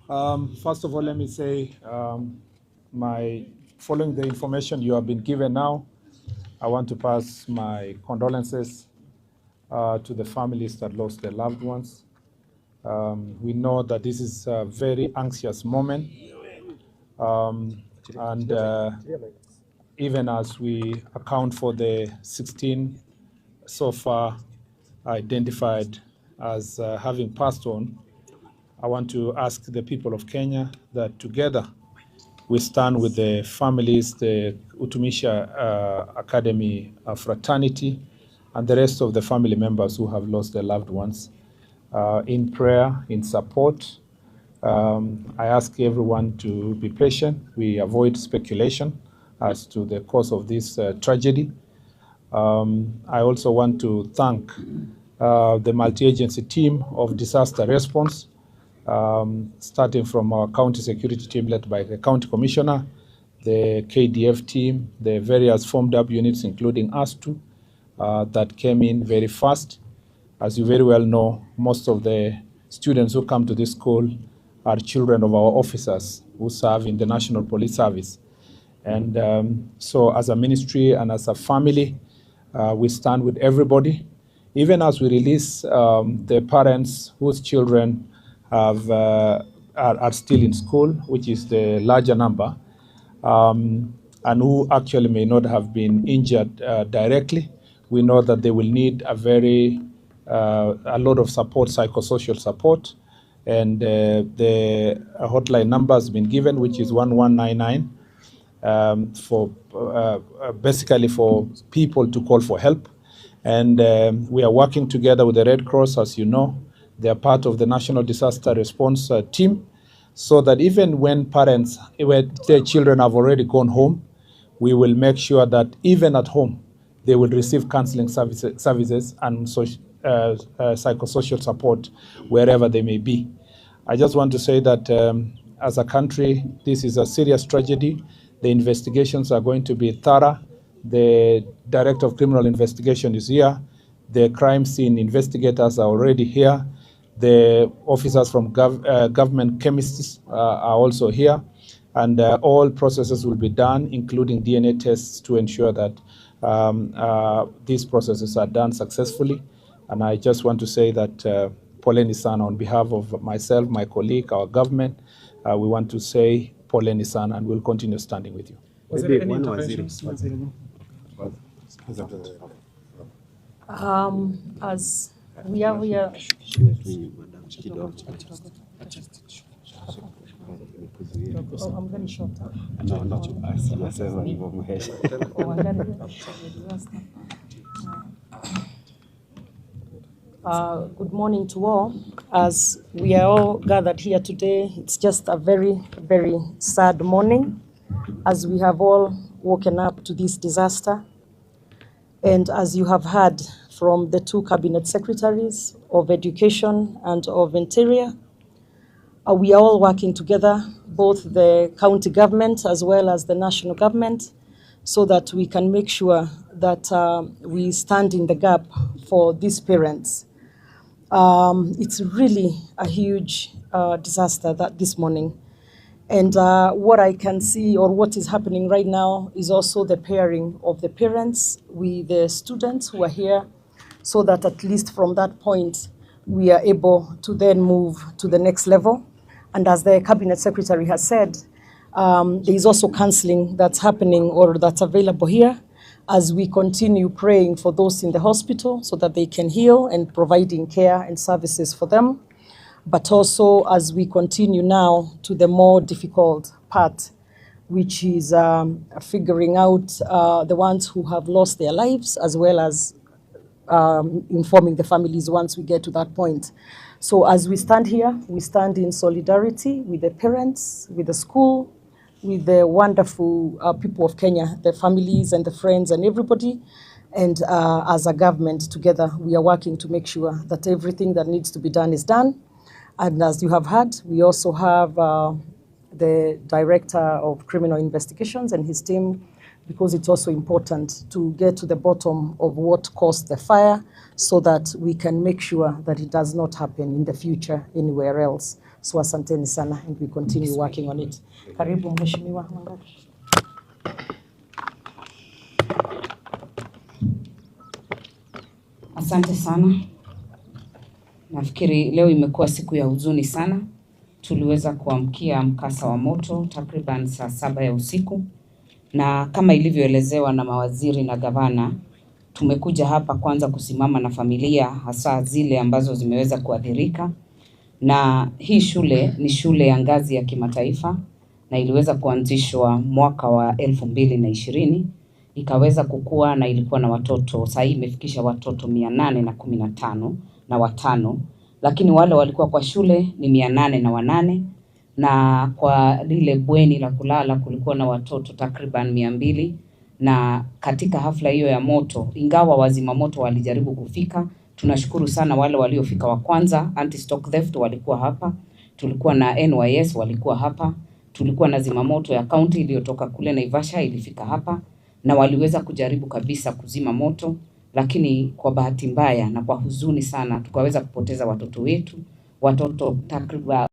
First of all, let me say, following the information you have been given now, I want to pass my condolences to the families that lost their loved ones. We know that this is a very anxious moment, and even as we account for the 16 so far identified as having passed on, I want to ask the people of Kenya that together we stand with the families, the Utumishi Academy fraternity, and the rest of the family members who have lost their loved ones in prayer, in support. I ask everyone to be patient. We avoid speculation as to the cause of this tragedy. I also want to thank the multi-agency team of disaster response, starting from our county security team led by the county commissioner, the KDF team, the various formed up units, including us too, that came in very fast. As you very well know, most of the students who come to this school are children of our officers who serve in the National Police Service. And so as a ministry and as a family, we stand with everybody, even as we release the parents whose children are still in school, which is the larger number, and who actually may not have been injured directly. We know that they will need a lot of support, psychosocial support, and the hotline number has been given, which is 1199, for basically for people to call for help. And we are working together with the Red Cross, as you know. They are part of the National Disaster Response team, so that even when parents, when their children have already gone home, we will make sure that even at home, they will receive counseling services and psychosocial support wherever they may be. I just want to say that as a country, this is a serious tragedy. The investigations are going to be thorough. The Director of Criminal Investigation is here. The crime scene investigators are already here. The officers from government chemists are also here. And all processes will be done, including DNA tests, to ensure that these processes are done successfully. And I just want to say that Poleni sana, on behalf of myself, my colleague, our government, we want to say Poleni sana, and we'll continue standing with you. Was there any interventions? As we are I'm very short. Good morning to all. As we are all gathered here today, it's just a very, very sad morning, as we have all woken up to this disaster. And as you have heard from the two cabinet secretaries of Education and of Interior, we are all working together, both the county government as well as the national government, so that we can make sure that we stand in the gap for these parents. It's really a huge disaster that this morning. And what I can see, or what is happening right now, is also the pairing of the parents with the students who are here, so that at least from that point, we are able to then move to the next level. And as the Cabinet Secretary has said, there is also counseling that's happening or that's available here, as we continue praying for those in the hospital so that they can heal, and providing care and services for them. But also as we continue now to the more difficult part, which is figuring out the ones who have lost their lives, as well as informing the families once we get to that point. So as we stand here, we stand in solidarity with the parents, with the school, with the wonderful people of Kenya, the families and the friends and everybody. And as a government together, we are working to make sure that everything that needs to be done is done. And as you have heard, we also have the Director of Criminal Investigations and his team, because it's also important to get to the bottom of what caused the fire, so that we can make sure that it does not happen in the future anywhere else. So asanteni sana, and we continue working on it. Karibu Mheshimiwa Wangari. Asante sana. Nafikiri leo imekuwa siku ya huzuni sana. Tuliweza kuamkia mkasa wa moto takriban saa 7 ya usiku, na kama ilivyoelezewa na mawaziri na gavana, tumekuja hapa kwanza kusimama na familia, hasa zile ambazo zimeweza kuathirika. Na hii shule ni shule ya ngazi ya kimataifa na iliweza kuanzishwa mwaka wa 2020, ikaweza kukua na ilikuwa na watoto, sasa imefikisha watoto 815 na watano, lakini wale walikuwa kwa shule ni 808, na kwa lile bweni la kulala kulikuwa na watoto takriban 200. Na katika hafla hiyo ya moto, ingawa wazima moto walijaribu kufika, tunashukuru sana wale waliofika wa kwanza. Anti stock theft walikuwa hapa, tulikuwa na NYS walikuwa hapa, tulikuwa na zimamoto ya county iliyotoka kule Naivasha ilifika hapa, na waliweza kujaribu kabisa kuzima moto, lakini kwa bahati mbaya na kwa huzuni sana tukaweza kupoteza watoto wetu, watoto takriban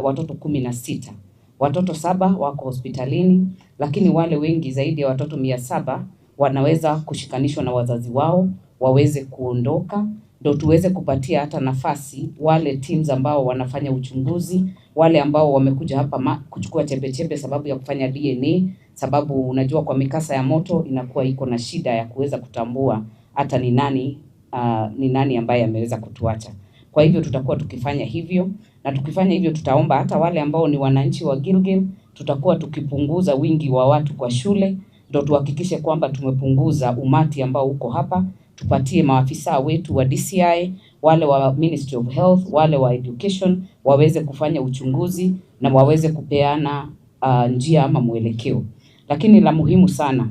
watoto 16. Watoto 7 wako hospitalini, lakini wale wengi zaidi ya watoto 700 wanaweza kushikanishwa na wazazi wao waweze kuondoka, ndio tuweze kupatia hata nafasi wale teams ambao wanafanya uchunguzi, wale ambao wamekuja hapa kuchukua chembe sababu ya kufanya DNA, sababu unajua kwa mikasa ya moto inakuwa iko na shida ya kuweza kutambua hata ni nani ambaye ameweza kutuacha. Kwa hivyo tutakuwa tukifanya hivyo, na tukifanya hivyo tutaomba hata wale ambao ni wananchi wa Gilgil, tutakuwa tukipunguza wingi wa watu kwa shule, ndio tuhakikishe kwamba tumepunguza umati ambao uko hapa. Tupatie maafisa wetu wa DCI, wale wa Ministry of Health, wale wa Education waweze kufanya uchunguzi na waweze kupeana njia ama mwelekeo. Lakini la muhimu sana,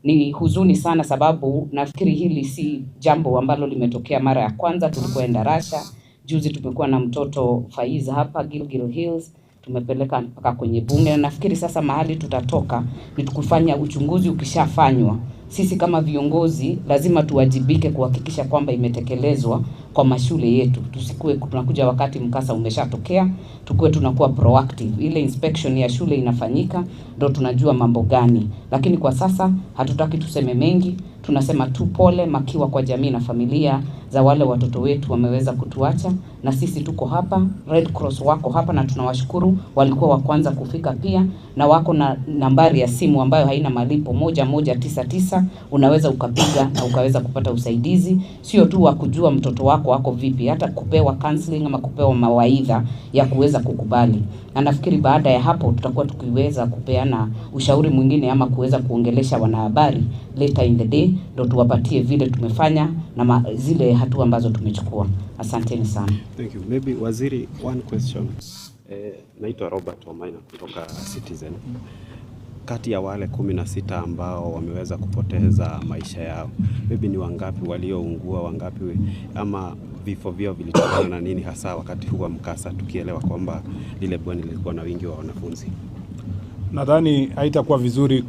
ni huzuni sana sababu nafikiri hili si jambo ambalo limetokea mara ya kwanza. Tulikuwa Endarasha, juzi tumekuwa na mtoto Faiz hapa Gilgil Hills, tumepeleka mpaka kwenye bunge, na nafikiri sasa mahali tutatoka ni tukufanya uchunguzi. Ukishafanywa, sisi kama viongozi lazima tuwajibike kuhakikisha kwamba imetekelezwa kwa mashule yetu. Tusikue tunakuja wakati mkasa umeshatokea, tukue tunakuwa proactive. Ile inspection ya shule inafanyika, ndio tunajua mambo gani. Lakini kwa sasa hatutaki tuseme mengi, tunasema tu pole makiwa kwa jamii na familia za wale watoto wetu wameweza kutuacha, na sisi tuko hapa. Red Cross wako hapa na tunawashukuru, walikuwa wa kwanza kufika pia, na wako na nambari ya simu ambayo haina malipo 1199, unaweza ukapiga na ukaweza kupata usaidizi, sio tu wa kujua mtoto wako vipi, hata kupewa counseling ama kupewa mawaidha ya kuweza kukubali. Na nafikiri baada ya hapo tutakuwa tukiweza kupeana ushauri mwingine ama kuweza kuongelesha wanahabari later in the day, ndio tuwapatie vile tumefanya na zile hatua ambazo tumechukua. Asanteni sana. Thank you. Maybe waziri, one question. Naitwa Robert Omaina kutoka Citizen. Kati ya wale 16 ambao wameweza kupoteza maisha yao, maybe ni wangapi walioungua, wangapi ama vifo vyao vilitokana na nini hasa wakati huu wa mkasa, tukielewa kwamba lile bweni lilikuwa na wingi wa wanafunzi? Nadhani haitakuwa vizuri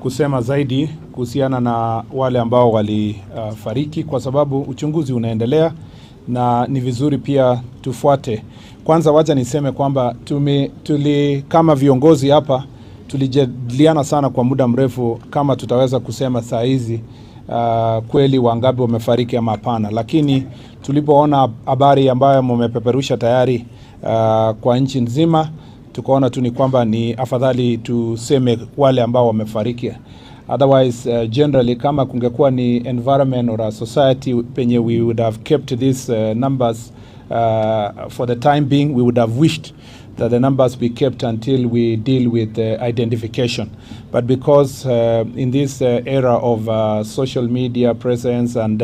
kusema zaidi kuhusiana na wale ambao walifariki, kwa sababu uchunguzi unaendelea na ni vizuri pia tufuate. Kwanza wacha niseme kwamba kama viongozi hapa tulijadiliana sana kwa muda mrefu kama tutaweza kusema saa hizi kweli wangapi wamefariki ama hapana, lakini tulipoona habari ambayo mmepeperusha tayari kwa nchi nzima, tukaona tu ni kwamba ni afadhali tuseme wale ambao wamefariki. Otherwise generally kama kungekuwa ni environment or a society penye we would have kept these numbers for the time being, we would have wished that the numbers be kept until we deal with identification. But because in this era of social media presence and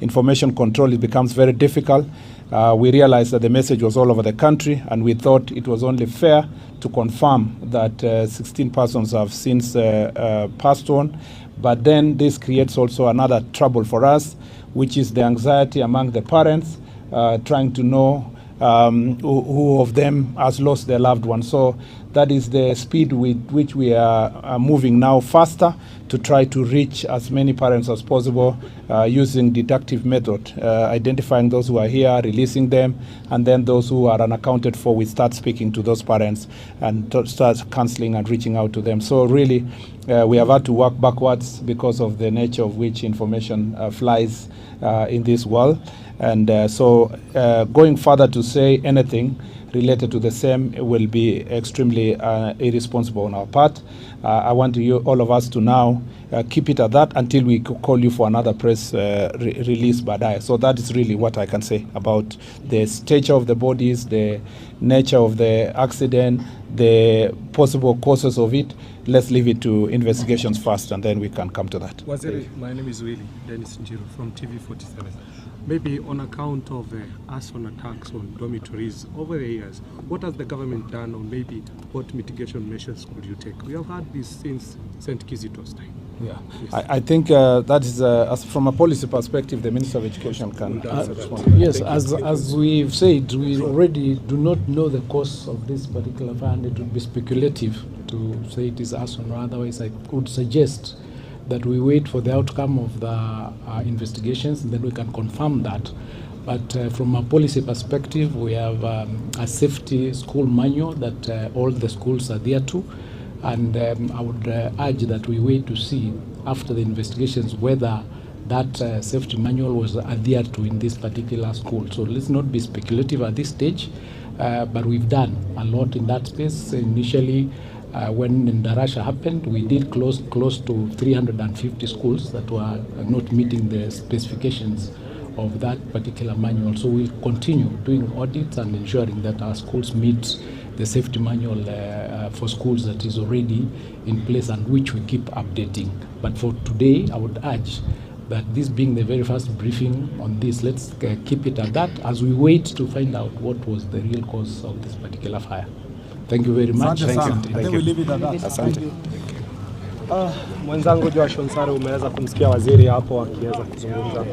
information control, it becomes very difficult. We realized that the message was all over the country, and we thought it was only fair to confirm that 16 persons have since passed on. But then this creates also another trouble for us, which is the anxiety among the parents, trying to know who of them has lost their loved one. So that is the speed with which we are moving now, faster to try to reach as many parents as possible using deductive method, identifying those who are here, releasing them, and then those who are unaccounted for, we start speaking to those parents and start counseling and reaching out to them. So really, we have had to work backwards because of the nature of which information flies in this world. And so going further to say anything related to the same will be extremely irresponsible on our part. I want all of us to now keep it at that until we call you for another press release baadaye. So that is really what I can say about the stature of the bodies, the nature of the accident, the possible causes of it. Let's leave it to investigations first, and then we can come to that. Waziri, my name is Willie Dennis Njiru from TV47. Maybe on account of arson attacks on dormitories over the years, what has the government done, or maybe what mitigation measures could you take? We have had this since St. Kizito's time. Yeah, yes. I think that is, as from a policy perspective, the Minister of Education can respond. Yes, as we've said, we already do not know the cause of this particular fire, and it would be speculative to say it is arson, or otherwise I could suggest that we wait for the outcome of the investigations, and then we can confirm that. But from a policy perspective, we have a safety school manual that all the schools adhere to, and I would urge that we wait to see after the investigations whether that safety manual was adhered to in this particular school. So let's not be speculative at this stage, but we've done a lot in that space. Initially, when Ndarasha happened, we did close to 350 schools that were not meeting the specifications of that particular manual. So we continue doing audits and ensuring that our schools meet the safety manual for schools that is already in place and which we keep updating. But for today, I would urge that this being the very first briefing on this, let's keep it at that as we wait to find out what was the real cause of this particular fire. Thank you very much. Mwenzangu Ashiono, umeweza kumsikia waziri hapo akiweza kuzungumza.